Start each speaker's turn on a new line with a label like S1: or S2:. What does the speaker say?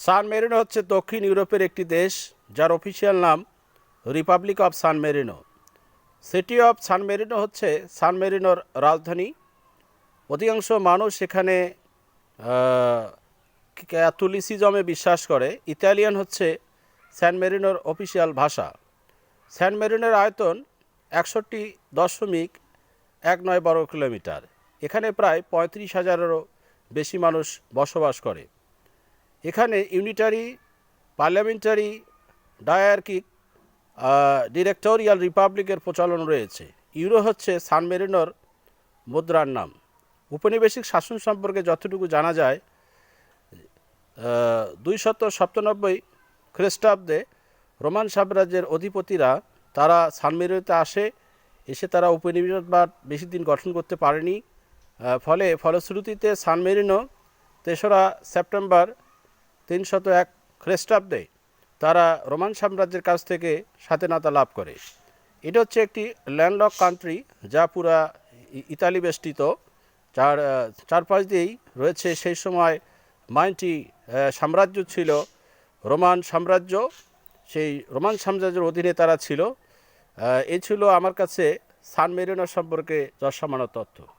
S1: সান Marino হচ্ছে দক্ষিণ ইউরোপের একটি দেশ, যার অফিসিয়াল নাম republic of San Marino. City of San Marino হচ্ছে সান মেরিনোর রাজধানী। অধিকাংশ মানুষ এখানে ক্যাথলিসিজমে বিশ্বাস করে। ইতালিয়ান হচ্ছে স্যান মেরিনোর অফিসিয়াল ভাষা। স্যান মেরিনোর আয়তন 61.19 বর্গ কিলোমিটার। এখানে প্রায় 35,000-এরও বেশি মানুষ বসবাস করে। এখানে ইউনিটারি, পার্লামেন্টারি, ডায়ার্কিক, ডিরেক্টোরিয়াল রিপাবলিকের প্রচলন রয়েছে। ইউরো হচ্ছে সান মেরিনোর মুদ্রার নাম। উপনিবেশিক শাসন সম্পর্কে যতটুকু জানা যায়, 297 খ্রিস্টাব্দে রোমান সাম্রাজ্যের অধিপতিরা তারা সান মেরিনোতে এসে তারা উপনিবেশবাদ বেশি দিন গঠন করতে পারেনি। ফলশ্রুতিতে সান মেরিনো 3রা সেপ্টেম্বর 301 খ্রিস্টাব্দে তারা রোমান সাম্রাজ্যের কাছ থেকে স্বাধীনতা লাভ করে। এটা হচ্ছে একটি ল্যান্ডলক কান্ট্রি, যা পুরা ইতালি বেষ্টিত। চারপাশ দিয়েই রয়েছে সেই সময় 9টি সাম্রাজ্য ছিল রোমান সাম্রাজ্য। সেই রোমান সাম্রাজ্যের অধীনে তারা ছিল। এই ছিল আমার কাছে সান মেরিনো সম্পর্কে যৎসামান্য তথ্য।